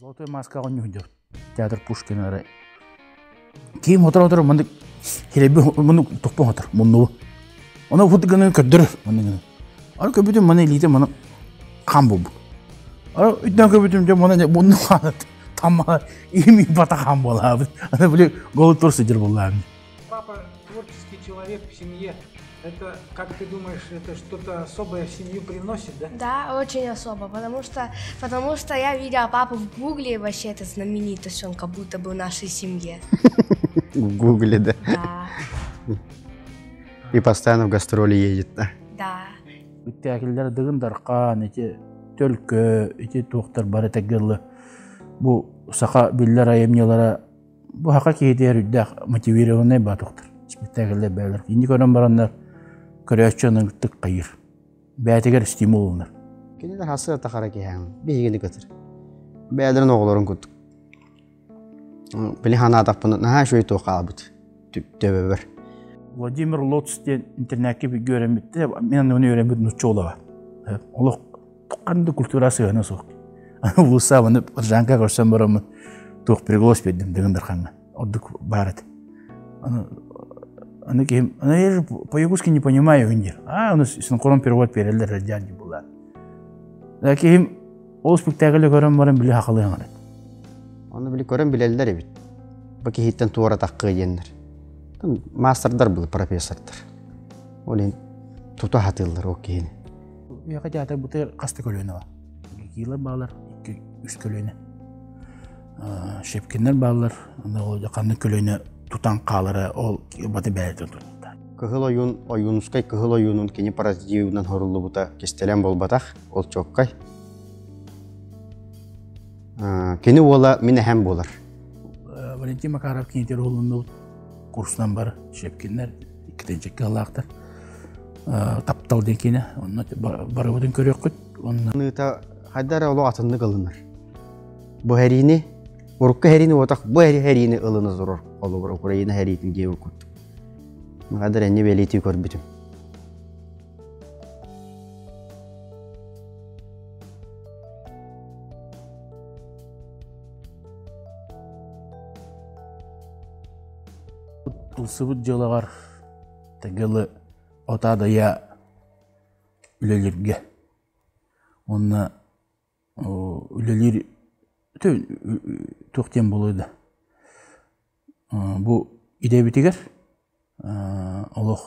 Золотой маска ойнуйдер. Театр Пушкина. Ким отыр мынды хелебе мыны топпон отыр. Мунну. Аны футганы көддөр мыны. Аны көбүтүм мыны илите мыны кам болду. Аны үтөн көбүтүм же мыны мунну ханат. Тамма ими бата кам болабы. Аны биле гол турсы жер болабы. Папа творческий человек в семье. Это, как ты думаешь, это что-то особое в семью приносит, да? Да, очень особо, потому что я видела папу в Гугле, и вообще это знаменитость, он как будто бы в нашей семье. В Гугле, да? Да. И постоянно в гастроли едет, да? Да. Үттәкелләр дыгындаркан, эти төлкө, эти туктар бары тәгәрле. Бу сака билләр аемнелара бу хака кейдер үддә мотивированный батуктар. Спектакльләр бәйләр. Инде көрән бараннар көрәчәнең тик кайыр. Бәтегәр стимулнар. Кинеләр хасы тахара киһәң, бигене көтер. Бәйләрен огларын күт. Биле хана тапны, на шуй токабыт. Төбәбер. Владимир Лоцтен интернетке bir göremette, men onu öğrenmek nuçola. Олық қанды культурасы ғана соқ. Улыса оны жанка көрсем барамын, тоқ приглас бердім дегендер қанға. Ордық барады. Аны кейім, я же по-якутски не понимаю индер. Оны синхрон перевод берелер радианди бұлар. Кейім, ол спектаклі көрем барам біле хақылы ғанады. Оны біле көрем білелер ебет. Баки хиттен туара таққы едендер. Мастердар был, профессордар. Олин тута хатылдар окейни. Я хотя это будет касты көлөне. Килер балар, 2-3 көлөне. Шепкеннер балар, анда ол канны көлөне тутан калары, ол баты бәлдер турда. Кыгыл оюнускай кыгыл оюнун кени паразитивнан хорулу бута кестелен болбатах, ол чоккай. Кени ола мине һәм болар. Валентин Макаров кентер олунду курсынан бар Шепкеннер, 2-нче кылактар. Таптал декене, онны барыбыдын көрөк көт. Ныта хайдар олу атынны кылыныр. Бу хәрини, урукка хәрини отак, бу хәрини ылыны зорор. Олу бар Украина хәритин жеу көт. Мағадар әне белети көрбүтүм. Тулсыбыт жылағар тәгілі отадая үлелерге. Онна үлелер тоқтен болуды. Бұл идебетігер олық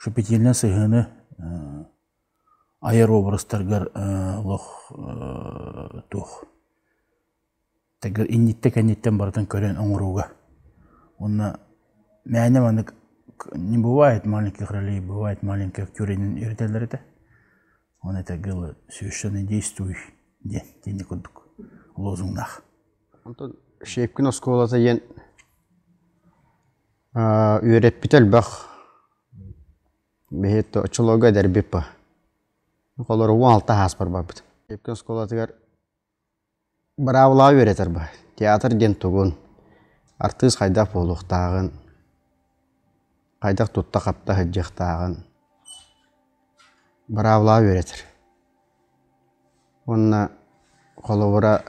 шөпетелінен сыйғыны айыр обрастарғар олық тоқ. Тәгіл иннетті кәнеттен бардан көрен оңыруға. Онна мәне не бывает маленьких ролей, бывает маленьких актерин иртелер это. Он это было совершенно действующий день кудук лозунгах. Антон Шепкин осколата ен үйрәтпител бах бехетто очолога дәрбеппа. Колор уалта хаспар бабыт. Шепкин осколатыгар бравла үйрәтер ба. Театр ден тугун. Артист хайдап болуқтағын. Қайдақ тұтта қапта хыджақтағын. Бравла үйретір. Онна қолуыра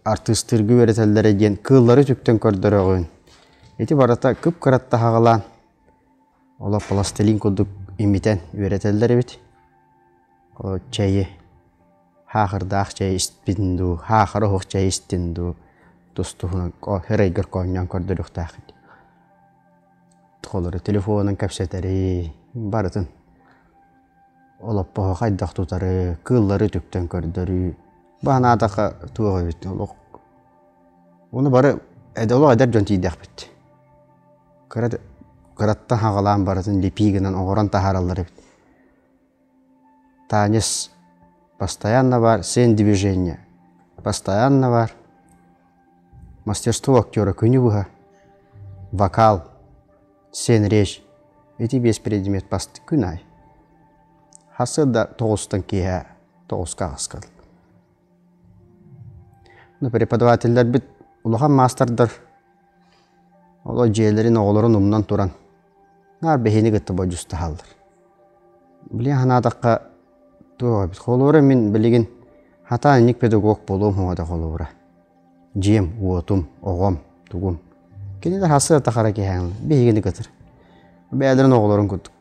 артистырғы үйретелдері ген кыллары түптен көрдір оғын. Еті барата күп қыратта хағылан. Ола пластилин күдік имитен үйретелдері бет. Чайы. Хақырдақ чайы істпінду, хақыры хоқ чайы істінду. Достуғын херейгір қойнан көрдір ұқтақын. Қолыры телефонын кәпсетері барытын. Олаппаға қайдақ тұтары, кыллары түптен көрдірі. Бағана атақа туға бет. Оны бары әдәлі әдәр жон тейдәқ бет. Қыраттан хағалан барытын лепигінен оғыран тахаралары бет. Танес постоянно бар, сен движение. Постоянно бар. Мастерство актера күні бұға. Вокал. Сен речь. Эти без предмет пасты күнай. Хасыда тоғыстан кейе тоғысқа қасқал. Преподавательдер бит улахан мастердар. Ола жейлерин оғыларын умнан туран. Нар бейхені гітті бой жүсті халдыр. Білен ханадаққа туға бит. Қолуыры мен білеген Hata ник педагог болуым хоңада қолуыра. Жем, уотум, оғам, тугум. Кенелер хасы атақара кейхаңыл, бейгені кітір. Бәлерін оғыларын күттік.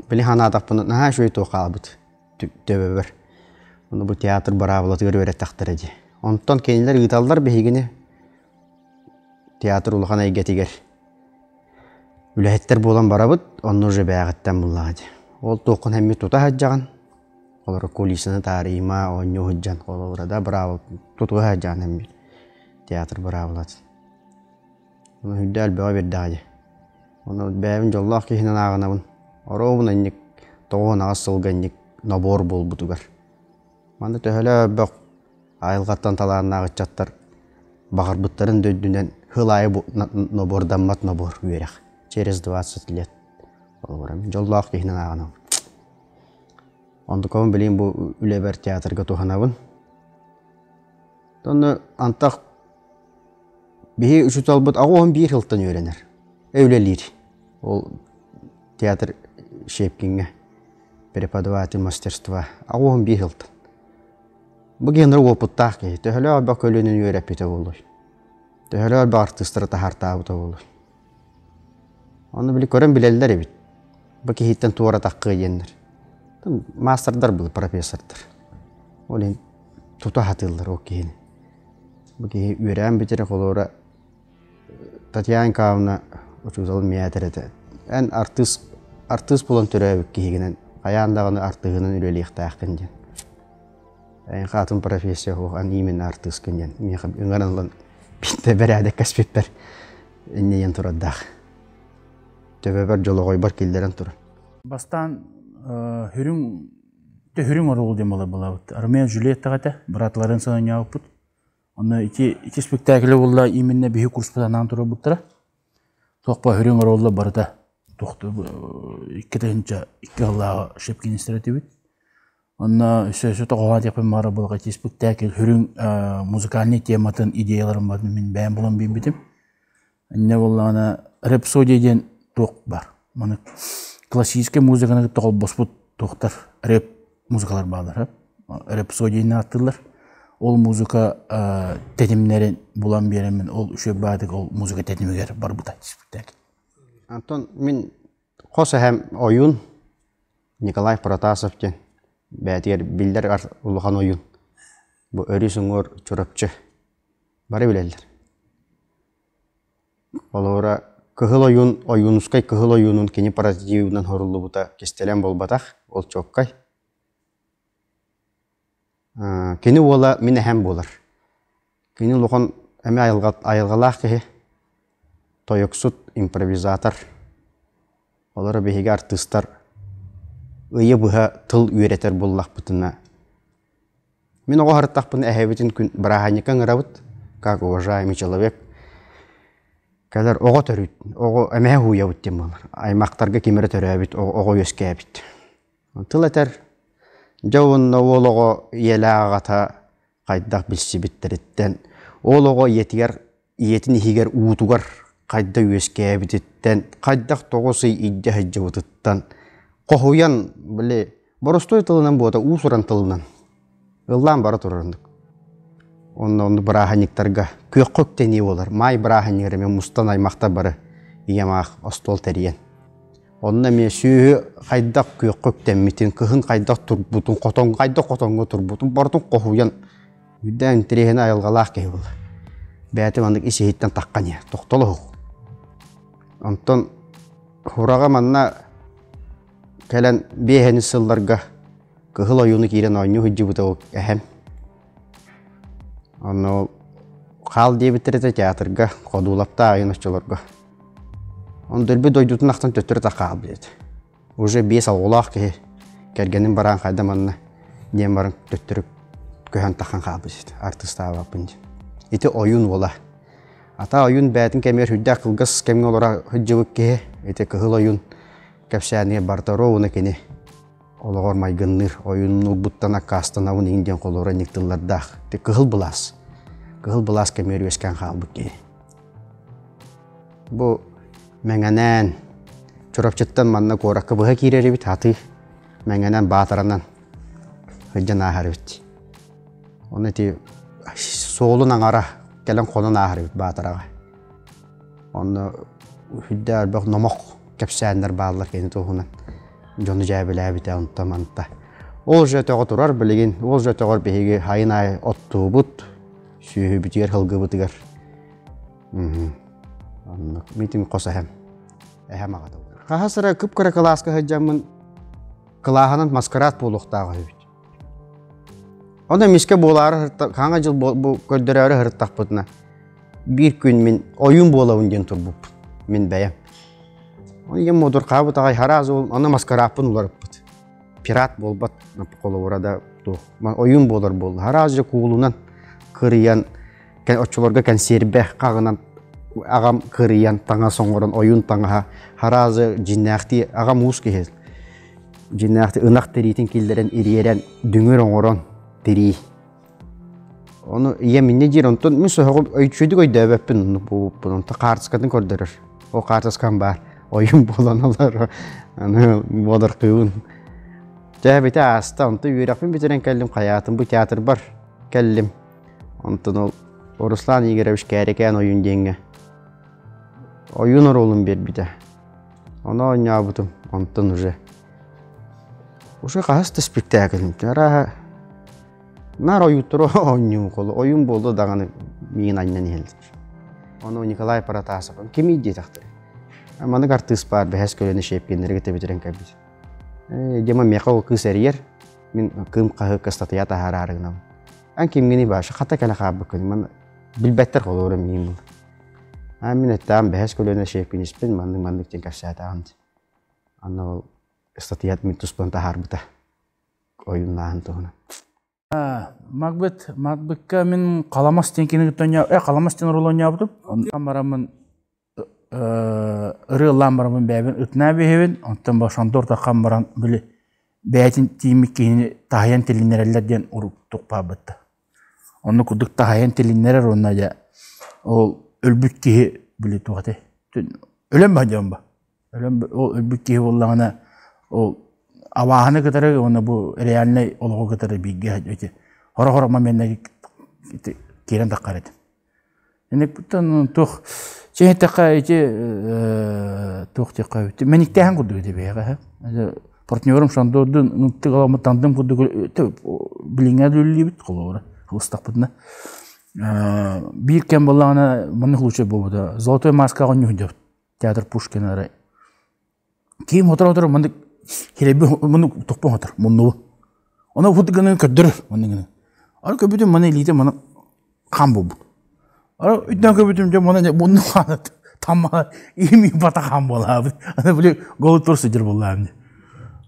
Білі хана атақпыны, наға шөй тоқалы бұд, төбебір. Оны бұл театр барабылаты көрі өрет тақтыр еді. Онтан кенелер ұйталдар бейгені театр ұлыған әйгетігер. Үләйттер болан барабыд, оны уже бәғіттен бұллағады. Ол тоқын әмі тұта хаджаған. Олар кулисini тарихима, onu hujjan, orada bravo, tutu hujjan hem teatr bravolat. Onu hüddel böyle bir dağcı. Onu beğen jollah ki hinan ağına bun. Orada innik toğun asıl gennik nabor bol butugar. Manda töhele bak ayılgattan talağına ağıtçatlar. Bakar butların döndüğünden hılayı bu nabordan mat nabor üyerek. Через 20 лет. Jollah ki hinan ağına. Ondan bileyim bu üleber teatrga tuhanabın. Onu antak bir üçüt albut ağın bir yıldan öğrenir. Öylelir. O teatr şepkinge, преподаватель мастерства ağın bir yıldan. Bu genel oputtak ki, tehele bak ölünün öğretmete olur. Tehele bak artistlara taharta olur. Onu bile gören bilirler evet. Bu ki hitten tuara takkı yenir. Master'дар был, профессор'дар. Олен тута хатылдар окейни. Бки үйрән битере колора Татьянкавна учузал миятерете. Эн артист болон төрөбүк кигенен аяндагы артыгынын үлеликтак кенген. Эн хатын профессия хо ан именно артист кенген. Мен хам үңгөрөн битте берәдә каспиттер. Эннен турадак. Төбөбөр жологой бар килдерен тур. Бастан хүрүң орол демалы болабыт. Армия Жюлеттагата братларын санын яапыт. Оны iki спектакль болла именно бихи курспадан тура буттара. Тоқпа хүрүң оролла барда. Тоқты иккетенча иккалла шепкин институтыбыт. Онна сөзө тоқога депен мара болга iki спектакль хүрүң музыкальный тематын идеяларын бар мен бәйін болан бейбитим. Энне боллана рапсодия тоқ бар. Маны классическая музыканы тоқол боспут тоқтар рэп музыкалар bağlar. Рапсодияны аттылар. Ол музыка тетимнерин булан беремен ол үшө бадык ол музыка тетимигер бар бута спектакль. Антон мен қоса һәм ойын Николай Протасовтен бәтер билдер улган ойын. Бу өрүсүңөр чурапчы бары билелер. Олора кыгыл ойунускай кыгыл ойунун кени паразитивнан хорулу бута кестелен болбатах ол чоккай. Кени ола мине һәм болар. Кени лохон эме айылгалах ки тоёксут импровизатор. Олар беге артисттар ые буга тыл үйретер боллах бутына. Мен ого хартакпын әһәбитин күн бараханикан рабыт, как уважаемый человек. Калар ого төрүт, ого эме хуя буттем болар. Аймактарга кимере төрөбүт, ого өскәбит. Тылатар жауын олого елагата кайдак билсибиттериттен, олого етигер иетин хигер уутугар кайда өскәбиттен, кайдак тогосы идде хаҗҗабыттан. Кохуян биле боростой тылынан бота усуран тылынан. Ыллан бара турырдык. Онны бараханиктарга көккөк тени болар. Май бараханигереме мустан аймакта бары иямак остол териен. Онна ме сүйө кайдак көккөк теммитин кыхын кайдак турбутун котон кайдак котонго турбутун бартын кохуян үдән терехне айылгалак кей бол. Бәте мандык исеһиттен таккан я, токтолу. Антон хурага манна калан бехени сылларга кыхыл оюну кирен ойну хуҗҗыбыта әһәм. Аны хал дебитерде театрга кодулапта айнычыларга. Он дөрбе дойдутун актан төттөр такаб дет. Уже 5 алгылак ки кергенин баран кайдаманна дем барын төттөрүп көһөн такан кабы дет. Артиста бапын. Ите оюн бола. Ата оюн бәтин кемер хүддә кылгыс кемге олара хуҗҗыбык ки ите кыхыл оюн капшаны бартароуна кене. Ологор майгынныр оюнну буттана кастанавын инден колора никтыллардах. Те кыхыл булас. Кыхыл булас кемер өскән халбы ки. Бу мәңәнән чорапчыттан манна коракка быһа кирәре бит хаты. Мәңәнән батаранан hıcan ahar bit. Onu ti soğulun ara gelen konun ahar bit batırağa. Onu hüddar bak nomok kapsayanlar bağlar kendi tohunan. Jonu jabile bit on tamanta. Ol jöte oturar bilgin, ol jöte or behigi hayın ay ottu but. Sühü bitiyor hılgı bitigar. Onu mitim qosahem. Ehem ağada. Qahasıra kıpkara klaska hıcamın kılahanın maskarat boluqtağı hübit. Onda miske boları kanğa jıl bu köddörörü hırttaq butuna. Bir gün min oyun bolawın gen turbup. Min beyem. Onu yem modur qabıt ağay haraz ol, ona maskarapın ularıp but. Pirat bolbat qolu orada tuh. Oyun bolar bol. Harazca kuğulunan kırıyan oçularga kan serbe qağınan ağam kırıyan tağa soңорон oyun tağa harazı jinnaqti ağam us kehes. Jinnaqti ınaq teritin kilderen iriyeren düngür oңорон teri. Onu yeminne jir onton müsoğup öýçüdük öý däbepin bu bunun ta qartskadın kördürür. O qartskan bar oyun bolanalar. Ana bodar qıwın. Täbete asta onto ýürekmin bitiren kellim hayatım bu teatr bar kellim. Onton ol Ruslan Igorevich gereken oyun denge. Oyun rolun bir de. Onu oynayabıdım ondan уже. Уже qahasta spektakl. Tara nar oyuturu oyun kolu. Oyun boldu dağını min aynan heldi. Onu Nikolay Paratasov. Kim idi taxtı. Amany artist bar behes köleni şepkenleri gete bitiren kabit. Jema meqa kıseriyer. Min kım qahı kastatya tahararıgnam. An kimgini baş xata kana qabıkın. Man bilbetter qolurum min. Amin ettam behes köleni şepken ispin mandık ten kasata ant. Anna statiyat mitus bantahar buta. Oyunlahan tohuna. Macbeth'ka min qalamaz tenkini gittonya, qalamaz ten rol oynayaptım. Ondan baramın ırılan baramın bäbin ıtna behevin, ondan başan dorta qambaran bile bätin timikini tahayan telinlerlerden urup tuqpa bitti. Onu kuduk tahayan telinlerer onna ja o ölbük ki bile tuqate. Ölem bacam ba. Ölem o ölbük ki bollana o avahını kadar ona bu realne oluğu kadar bilgi öte. Hora mamenne kiren takar edin. Yani butan tuh şey takar tuh takar. Menik tehan kudu de beyga. Partnörüm şanda nuttu galamı tanıdım kudu bilinge dölli bit kolora. Hustak butna. Bir kem bollana mani huluçe bobuda. Zolotoy maska gönüydü. Teatr Pushkin'e. Kim otur mani Hilebi bunu topun otur, bunu. Ona futganı kadar, bunu. Ara köbütüm bana elite bana kan bu. Ara ütten köbütüm de bana bunu kanat. Tamam, iyi mi bata kan bol abi. Ana böyle gol tursu jir bol abi.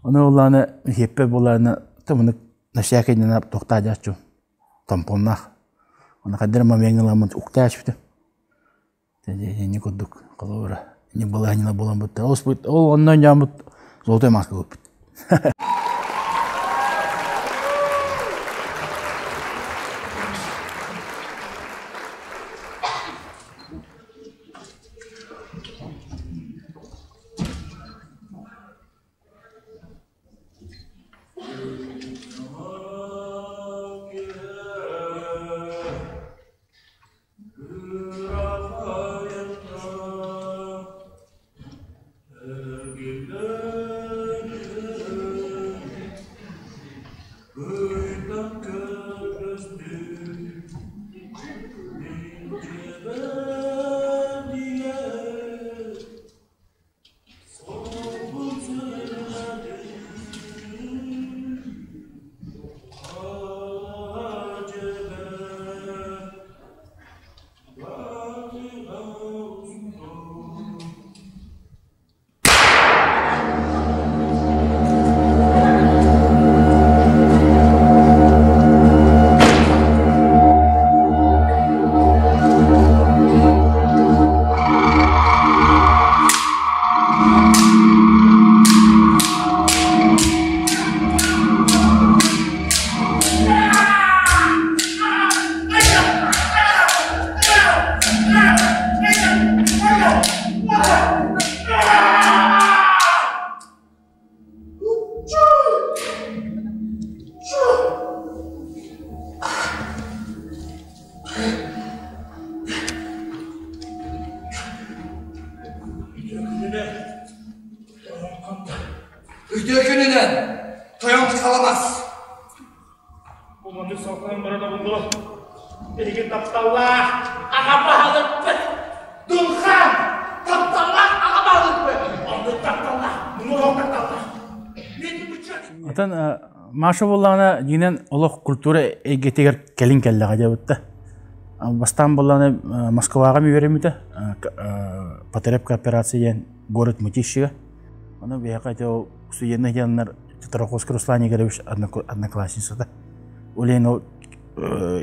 Ona olana heppe bolana tamını naşakayına toqtajaçu. Tamponna. Ona kadar mamengalamın uktaş bit. Ni koduk qalora. Ni balanyla bolan bit. O ondan jamut Zoltay maska kopit. Mondu sokan berada bulu. Jadi taptallah, apa hal bet? Dulhan, taptallah, apa hal bet? Mondu taptallah, menurut taptallah. Atan маша боллана динен олох культура эгетегер келин келлега жабытта. Бастан боллана Москвага миберемите. Потерепка операция город Мытищига. Аны бияка те суенне жаннар Титароховский Руслан Игоревич одноклассницада. Олен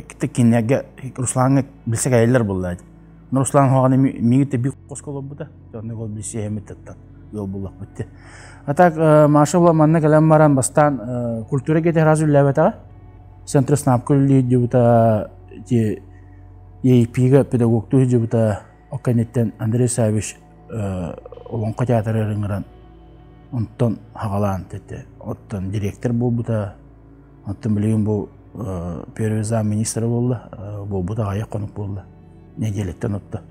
китте кинеге Русланга билсек айлар боллады. Руслан хаганы мигите бик косколо буда. Жонны гол билсе эметтен yol bullak bitti. Atak maşallah manna kalam maran bastan kultura gete razul levata. Sentro snap kulli jubuta je ye piga pedagog tu jubuta okanetten Andrei Savich olan qajatar ringaran. Onton hagalan tete. Otton direktör bu buta. Otton bileyim bu Perveza ministri boldu. Bu buta ayak konuk boldu. Nejelikten otta.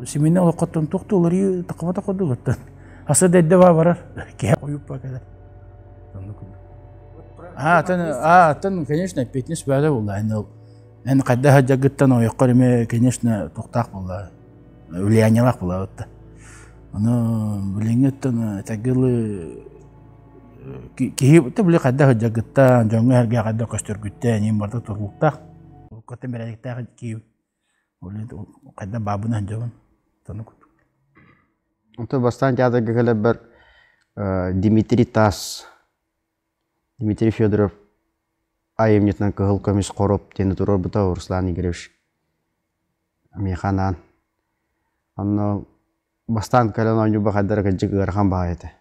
Семейный олоқаттан тоқтолар тақымата қоды ғыттан. Асы дәдді барар. Кея қойып ба кәді. Атын, конечно, 15 бәді болды. Әні қайда хаджа ғыттан ойыққар еме, конечно, тоқтақ болды. Влиянелақ болды. Оны біліңеттен тәгілі кейіпті білі қайда хаджа ғыттан, жоңғы әрге қайда көстер күттен, ең барды тұрғылықтақ. Көттен бәрәдіктағы кейіп. Кайда бабына жабын танып. Онто бастан театрга келип бир Дмитрий Тас, Дмитрий Федоров айымнетнан кыгыл көмүс короп тени турар бута Руслан Игоревич механан. Анно бастан келен ойну бакадар кыжыгырхан баайты.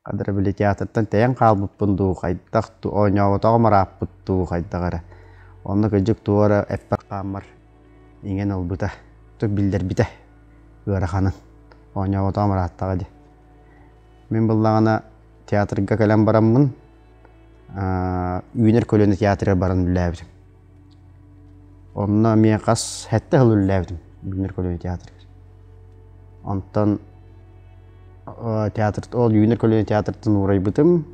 Кадыр биле театрдан таян калбыппынду кайдакту ойноо тагымараппытту кайдагара. Онно кыжык туара эппер камар. Ingen olbuta, tu bilder bite, öğretmenin, oynuyor otamar hatta gidi. Ben buldağına tiyatrga kalem baramın, Üner Kölü'nde tiyatra baran bilevdim. Onunla miye kas hette hılı bilevdim, Üner Kölü'nde tiyatra. Ondan tiyatrat ol Üner Kölü'nde tiyatratın uğrayı bıtım,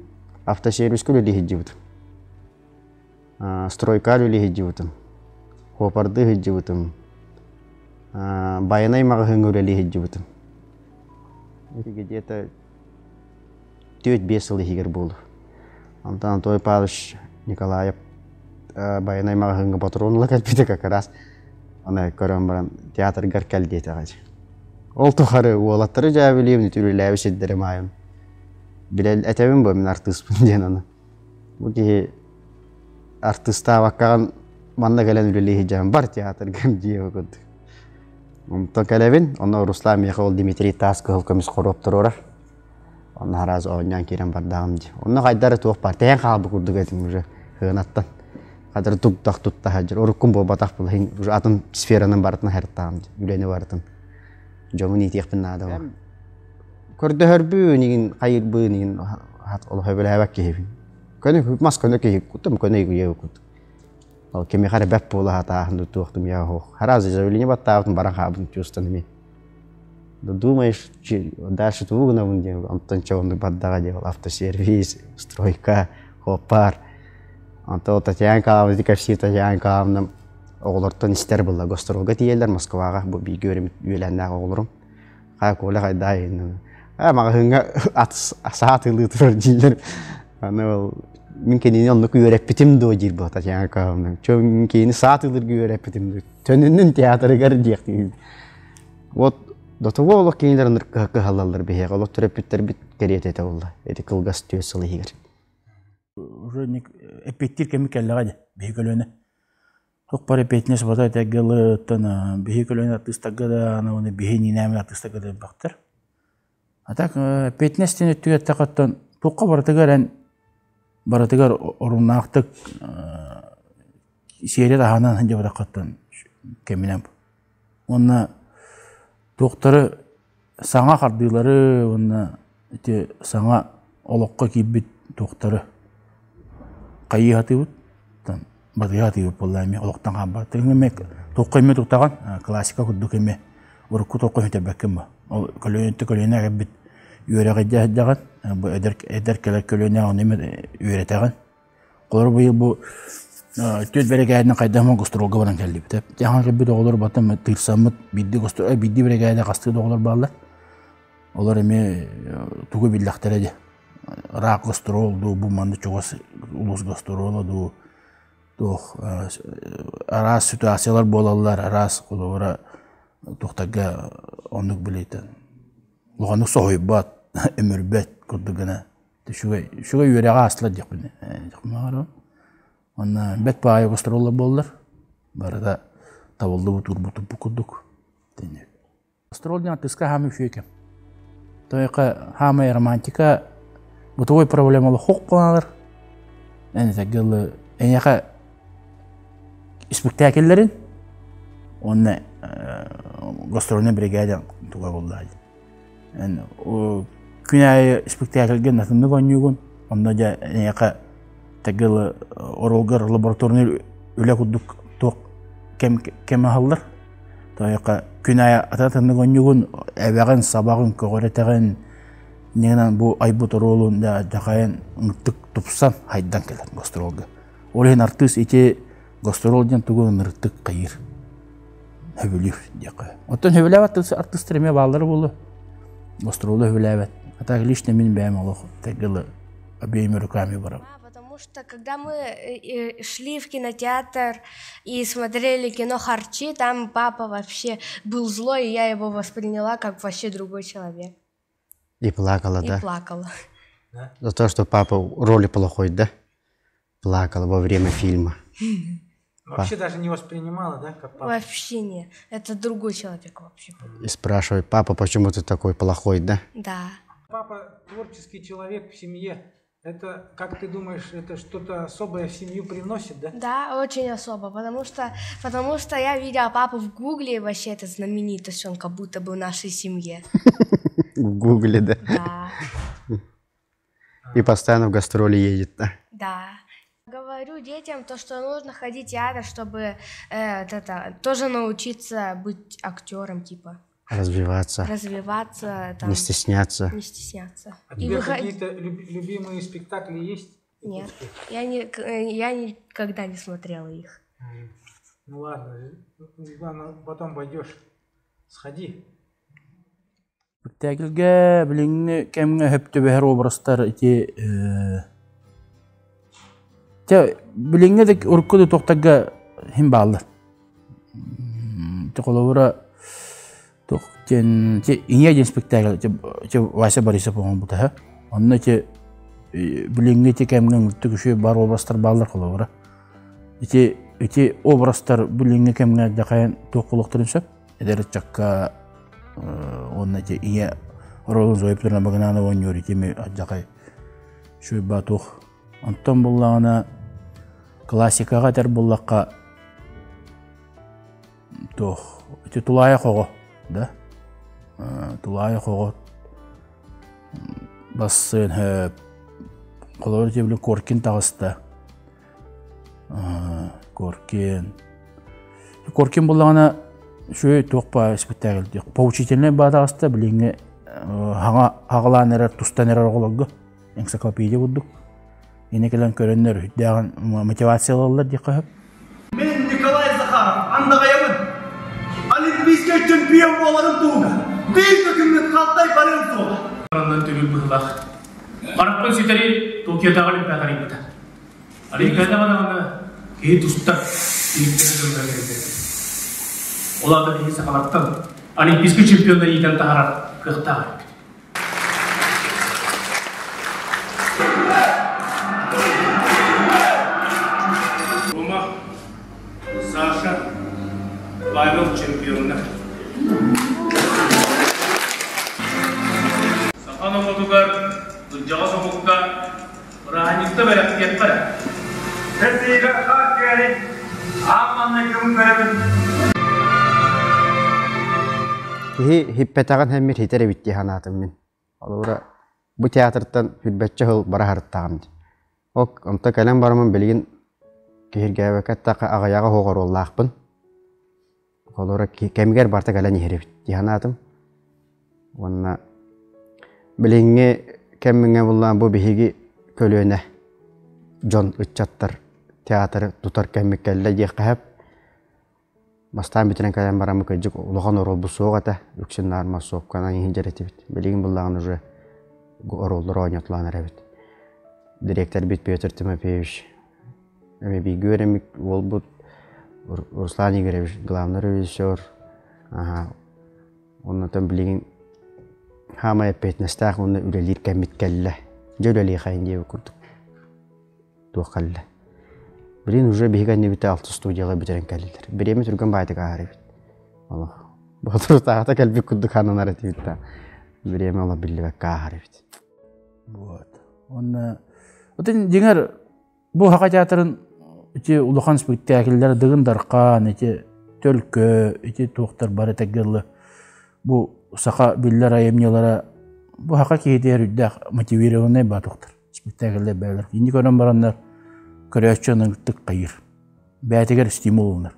hafta servis Kölü'de hicci bıtım, Stroyka Kölü'de hicci bıtım, Hopardı hicci bıtım. Bayanay maga hıngıreli hicci bıtım. Где-то 4-5 yıl higer buldu. Ondan Anatoly Pavlovich Nikolayev bayanay maga hıngı patronla kalpide kakaras. Ona görüm baran teatr garkel deyte gacı. Ol tuharı oğlatları jabiliyim nitürüyle eşeddere mayım. Bilel etevim bu min artistpın diyen onu. Bu ki artista vakkan manna gelen üleli hicam bar teatr gam diye okudu. Ondan kelevin, onu Ruslan Mikhail Dmitri Tas kıhıl kömüs korup dururar. Onu haraz oynayan kiren bardağım diye. Onu kaydarı tuğuk partiyen kalbı kurduk edim uca hığınattan. Kadar tuktak tutta hacır. Orukun bu batak bul. Uca atın sferanın barıtına hertağım diye. Üleni barıtın. Jomun itiyak bin nada var. Körde hörbü nigin kayır bu nigin hat olu höbele hevak kehevin. Köne mas köne kehip kutum köne yew kut. Kemi kare bep pola hata handu tuğtum ya ho. Haraz izavilinya battağım barang habun çustan mi. Думаешь, дальше тугна вунде, антон чавунду баддага автосервис, стройка, хопар. Антон Татьяна Калавна дикарси Татьяна Калавна оғлортон истер булла гостролга тиелер Москвага бу би көрүм үйләннәк оғлорум. Кай кола кайдай. Мага хынга саат ылы турар дилер. Аны мен кенени онны көрөп битим до жир бу Татьяна Калавна. Чөн кени саат ылы көрөп битим. Төнүнүн театры гар дияк. Вот до того олох кейлерин кыхалалар бихе олох терапевттер бит керет эте болду. Эти кылгас төсөлү хигер. Уже не эпеттир кемикеллега бихекөлөнө. Ток бар эпетнес бата тегелы тана бихекөлөнө артыстагада аны бихени нами артыстагада бактыр. Атак эпетнестен өттүгө такаттан токко баратыгар орунактык серия ханан ханжа баракаттан кеминем. Онна доктары саңа кардылары, онна эти саңа олокко кийбит доктары кайыгатыбыт, бадыгатыбыт боллайми олоктан камбар. Теңемек токкойме туктаган классика куддук эме урукку токкой өтөбөккем ба. Ол көлөнө агабит үйрөгө жаган, бу эдер келер көлөнө аны эме үйрөтөгөн. Kolor bu yıl bu tüt berekayetine kaydamam gostorolga baran geldi bitep. Jahan gibi doğulur batım tırsamıt biddi gostorol biddi berekayete kastı doğulur bağlar. Olar eme tuğu billahtere rak gostorol bu mandı çoğası ulus gostorol du aras situasiyalar bolallar aras kolora toxtaga onluk bileten. Loğanlık sohibbat ömürbet kurdugana. Şuga yüreğe asla diyor beni. Ona bet paya gostorollar bollar. Barada tavaldı bu turbutu bu kurduk. Gostorol diyen tıska hamı şüyekem. Toyka hamı romantika bu toy problemalı hok konalar. Yani tegel en yaka spektakellerin onunla gastrolne brigadan tuğa bolladı. Yani o günay spektakelgen nasıl oynuyorsun? Onda da en yaka tegel orolgar laboratuvarını öyle kurduk tok kem hallar. Toyka günay atatını oynuyorsun. Evren sabahın köğretegen neden bu aybut rolun da dakayan tık tupsan haydan gelir gastrolga. Olhen artist içi gastrolden tuğun nırtık kayır. Hövülür diye. Otan hövülevat artistlerime bağları bulu. Gastrolda hövülevat. Hatta lişne min beğen olur. Tegel abiyim rukami var. Потому что когда мы шли в кинотеатр и смотрели кино «Харчи», там папа вообще был злой, и я его восприняла как вообще другой человек. И плакала, да? И плакала. За то, что папа роли плохой, да? Плакала во время фильма. Вообще даже не воспринимала, да, как папа? Вообще нет. Это другой человек вообще. И спрашивает, папа, почему ты такой плохой, да? Да. Папа творческий человек в семье. Это, как ты думаешь, это что-то особое в семью привносит, да? Да, очень особо, потому что я видела папу в Гугле, и вообще это знаменитость, он как будто бы в нашей семье. В Гугле, да? Да. И постоянно в гастроли едет, да? Да. Говорю детям то, что нужно ходить в театр, чтобы тоже научиться быть актером, типа. Развиваться. Развиваться, там, Не стесняться. не стесняться. А И тебе выходить. какие-то любимые спектакли есть? Нет, я никогда не смотрела их. Ну ладно, потом пойдешь, сходи. Spektakelge bilingi kemge hepte beher obrastar iti te bilingi de urkudu toxtaga him bağlar. Te kolora tok te inye spektakel te vasa barisa pon buta ha. Onna te bilingi te kemge urtu şu bar obrastar bağlar kolora. Iti obrastar bilingi kemge dakayan toquluqtırınsap eder çakka onun için iyi rolun zoyuplarına bakınana oynuyor kimi acayip şu batuh ondan bullağına klasika kadar bullakka toh itu tulaya kogo da tulaya kogo basın hep kolor cebli korkin tağısta korkin bullağına şu toqpa spektakel diyor. Поучительный бадагыста билинге хагаланер тустанер оголго энциклопедия будук. Эне келен көрөннөр даган мотивациялалар ди кап. Мен Николай Захаров, андагайымын. Олимпийский чемпион боларым туга. Бир төкүмөт калтай барым туга. Андан төгүл быхлах. Каракпын ситери Токиодагы олимпиадага ипта. Олимпиадага дагы кээ тустар иликтенген. Оларда бейі сақалаттан олимпийский чемпиондар еден тағарар қықтағар. Рома, Саша, Павел чемпиондар. Сақанов отугар, Дүнжаға соғыққа, Раханисті бәрі кет бәрі. Сәттейгі қақ кәрі, Амманны кім көрімін. Хиппетаган хэммир хитере битти ханатым мен. Олора бу театрдан хүлбәтче хыл бара харыттаган. Ок, онта калам бармын билген киргәвә каттака агаяга хогор оллахпын. Олора кемгер барта калан хире битти ханатым. Онна билинге кеммиңе булган бу биһиги көлөнә. John Ütçattır teatrı tutar kemmikelle diye Bastan bitiren kalan baramı kayıcık uluğan orol bu soğuk ata yüksün narma soğuk kanan hincereti bit. Bilgin bullağın ucu orolları oynatılan evet. Direktör bit Petr Timofeyevich. Ama bir göremik ol bu Ruslan Igorevich, главный режиссер. Ondan bilgin hama epetnestaq onu ülelir kemmit kelle. Jöleli xayın diye kurduk. Tuğalle. Bilin уже беган не бите алты студияга битирен келдер. Биреме түргөн байды каары бит. Allah. Батыр тагата келбек курдук хананар этибитта. Биреме ала биллебек каары бит. Вот. Он отын деңер бу хака театрын ити улухан спектакльлер дыгындаркан ити төлкө ити туктар бары тегелли бу сака биллер айемнелара бу хака кейдер үддак мотивированный батуктар спектакльдер бәлер. Инди көрөн барандар көрөчөнүн тык кайыр. Бәтегер стимулунар.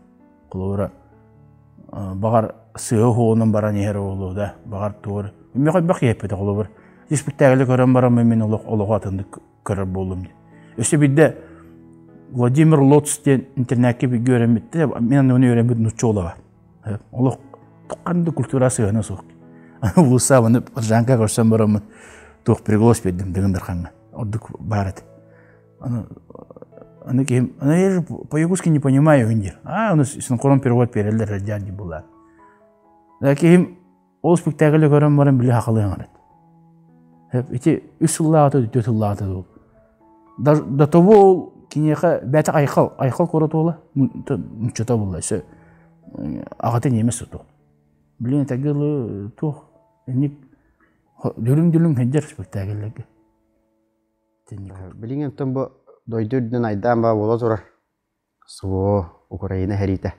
Кулура багар сыгы хоонун баран ер болуда, багар тур. Мен бак епете кулур. Спектакль көрөн барам мен олого атынды көрөр болдум. Өсө бидде Владимир Лоцтен интернетке bir göremette men onu öğrenip nutçu olava. Олог туканды культурасы гана сук. Улуса аны жанка көрсөм барам тук пригласить бердим дегендерханга. Ордук барат. Аны кем, я же по-якутски не понимаю индир. У нас синхрон перевод берелер радианди була. Лакин ол спектакль көрөм барам биле хакылы аңарат. Эти 3 жыллаты, 4 жыллаты. До того кинеха бәті айқал көретула, мүчета болла. Ағаты немес тұқ. Білен тәгілі тұқ. Дүлің хәддер спектакльләгі. Білен тұн бұл дойдырдың айдан ба бола тұрар. Сұғы Украина хәриті.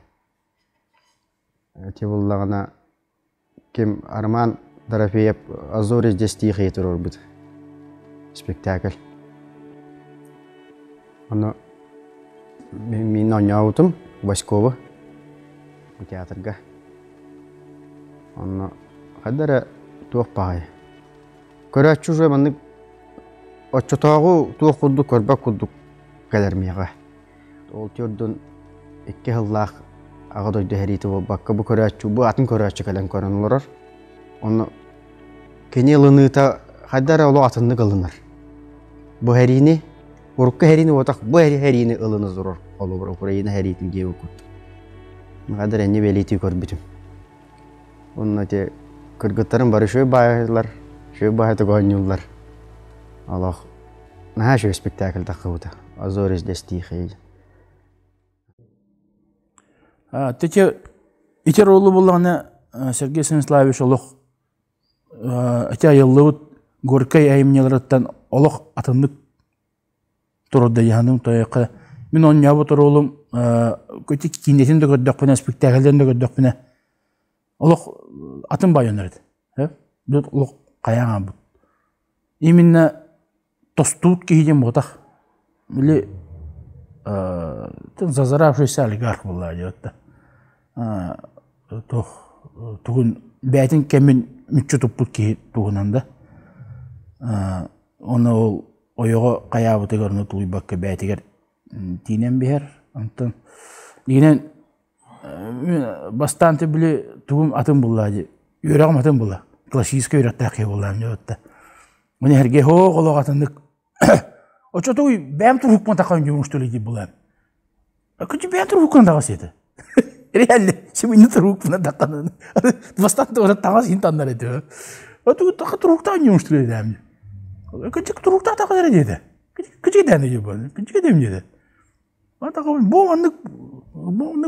Те боллағына кем Арман Дорофеев Азори здесь тихий тұрыр бұд. Спектакль. Onu min oynayalım Vaskova bu teatrga. Onu kadar tuğ pay. Körəçü zamanı açtağı tuğ kurduk, körbək kurduk galermiyə. O tiyordun 2 yıllar ağadoy dəhriti bu bakka bu körəçü bu atın körəçü kalan koranlar. Onu kenelini ta kadar olu atını kalınır. Bu herini Urukka herini otak bu herini ılını zorur. Olur Ukrayna heritin gibi okut. Ne kadar eni belirti körbitim. Onun te kırgıtların barı şöyle baylar, şöyle bayatı gönüller. Allah, ne şöyle spektakl takıvda. Azores destiği. Teke iter oğlu bulağına Sergey Stanislavich oluk. Ete yıllığı Gorkay ayımnyalarından oluk atındık. Turda yanım toyqa. Мен oynayıp oturulum. Kötü kindetin de gördük bana, spektaklden de gördük bana. Oluk atın bayonlardı. Dört oluk kayağa bu. İminne tostut kiyeceğim otak. Böyle zazara bir şey oligark vallahi diyordu. Tuğun beytin kemin mütçü topluk ki tuğunanda. Onu Oyoga kayağı görünüp tuğu bakka beytiger tinen bir her. Antan. Dinen bastante bile tuğum atın bulladı. Yüreğim atın bulla. Klasik yürekte bullam diyordu. Bunu herge ho olog atındık. O çoğu benim turukman takan yumuştulu gibi bullam. Küçük benim turukman takasıydı. Realde şimdi ne turukman takan. Bastante orada takas insanlar ediyor. O tuğu turuktan yumuştulu dedim. Küçük turukta takılır dedi. Küçük dendi gibi böyle. Küçük dedim dedi. Ben takıldım. Bu anlık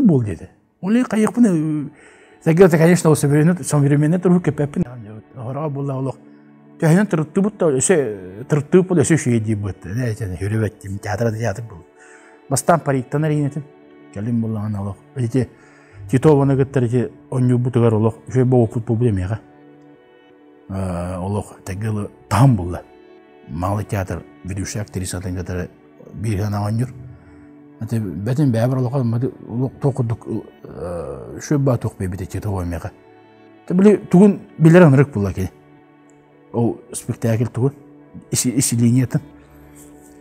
bol dedi. Öyle kayık bunu. Zaten конечно современный turuk kepepin. Hara bolla olak. Tehnen tırtıbut da tırtıbut da şey diye bu. Ne yani hürriyetim tiyatro bu. Bastan pariktan erinetim. Geldim bolla analak. İşte Titova'na götürücü oyuncu bu kadar olak. Şey bu futbol bilemiyor. Olak tegeli tam bolla. Malı tiyatr ведущий aktrisadan kadar bir yana oynuyor. Betim beraber olak tokuduk şu batuk bir de Tito oynayaga. Tabii tuğun bilirim rık bulla ki. O spektakl tuğun işi liniyetin.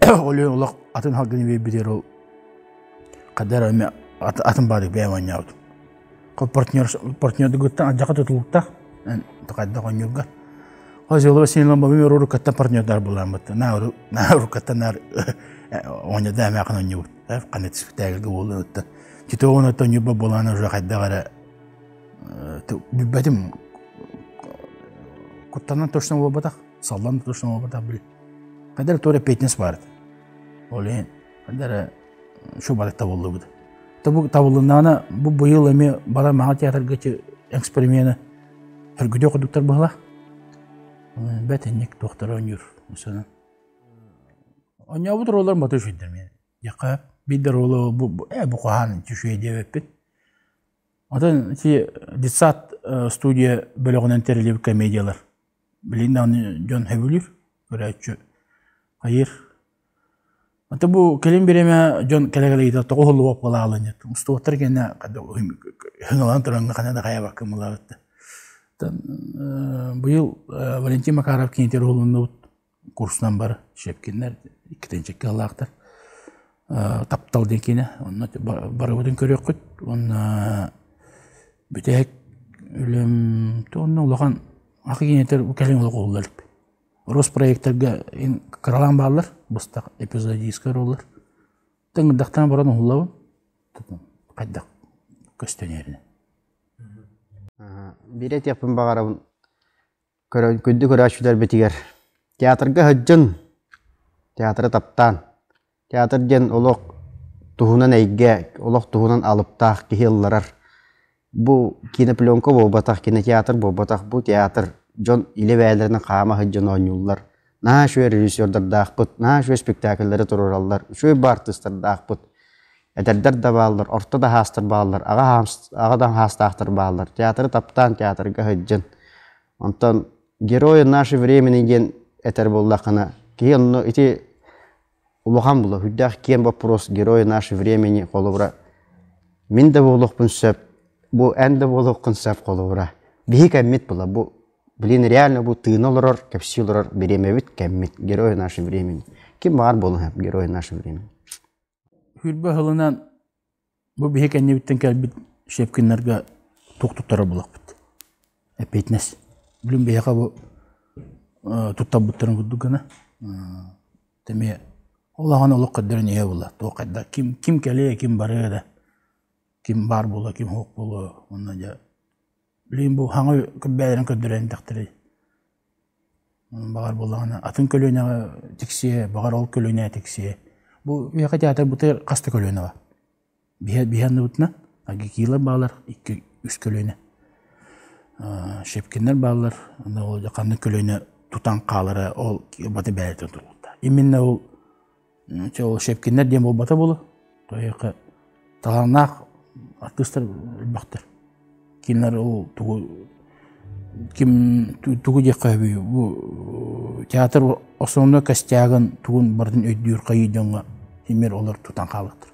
Олен олақ атын халгыны бей бітер ол қадар өме атын бадық бәйім ойнауды. Қол партнерді көттен жақы тұтылықта, тұқайда қойнерға. Ол жолы сенелен бәбім ұры көттен партнердар болған бұтты. На ұры көттен ойнада әмәқын ойны бұд. Қаны түспіктәгілгі болды өтті. Кеті оғын өтті ойны бұл болғаны ұжа қайда қара. Бәдім құттанан точно ол батақ, салдан точно ол батақ білі. Қайдар торе петнес барды. Олен, қайдар шу батықта болды бұды. Табылындағына бұл бұйыл әме бала маға театрға че эксперимені үргіде құдықтар бұғыла. Бәтіннек тоқтар ойныр. Ойна бұдыр олар маты үшендер мен. Яқа бидер олы бұл қоған түшуе деп өппен. Одан детсад студия бөліғінен тәрелеп комедиялар. Білейін дағыны жон әбілер, көрәтші қайыр. Ата бұл келем береме жон кәлі-кәлі етті қолы боп қала алын еді. Мұстуаттар кәне ғыңылан тұрыңғы қанада қая бақы мұла өтті. Бұйыл Валентин Макаров кенетер олында курсынан бар шепкенлер, икітеншекке алақтар. Таптал денкені, бары өден көрек құд. Бүтәк өлім, олаған ақы кенетер кәлен олы қолдалып. Роспроекттарға қыралан бағылар, бұстақ эпизодийскар олар. Тыңғырдақтан баран олауын, қайдақ көстенеріне. Бірет япын бағарауын көдді көрәшілер бетігер. Театрға хүджін, театры таптан. Театр ден олық тұғынан әйге, олық тұғынан алыптақ кейелларар. Бұл кинопленка болбатақ, кинотеатр болбатақ, бұл театр жон иле бәлерінің қама хүджін ойнулар. Наға шөй режиссердар бұд, наға шөй спектакльдері тұруралар, шөй бартыстар бұд. Әдердер да балылар, орта да хастыр балылар, ағадан хастақтыр балылар. Театры таптан, театрға хүджін. Онтан герои наши времени ген әтер болдақына. Кейін ити улуған бұлы, хүддақ кен вопрос герои наши времени қолы бұра. Мен де болуқпын сөп, бұл әнді болуқпын сөп қолы бұра. Бейі кәммет бұла, бұл блин, реально бұл тыын олырар, кәпсі олырар, беремевіт кәммет, герои наши времени. Кем бағар болуын әп, герои наши времени. Хүрбі ғылынан бұл бейі кәннебіттен кәлбіт шепкенлерге тоқтықтары болақ бұд. Әпейтнес. Білім бейіға бұл тұттап бұттарын күдігіні. Теме, олаған олық қадырын еу бұла. Тоқайда кім кәле, кім бары да. Кім бар бұла, кім хоқ бұла. Білейін бұл хаңы көббәдерін көдірәйін тақтырай. Бағар болағына атын көлөйінаға тексие, бағар ол көлөйінаға тексие. Бұл бейқа театр бұтыр қасты көлөйінаға. Бейханды бұтына, аги кейлер бағалар, 2-3 көлөйіна. Шепкенлер бағалар, ол қанды көлөйіна тұтан қалары, ол баты бәлетен тұрғылда. Именно ол шепкенлер дем бол бата болу. Тойықы таланақ артыстар бақтыр. Кинлер ол тугу дек қайбүй. Театр основной костягын тугун бардың өйдүйір қайыдыңға темер олар тұтан қалықтыр.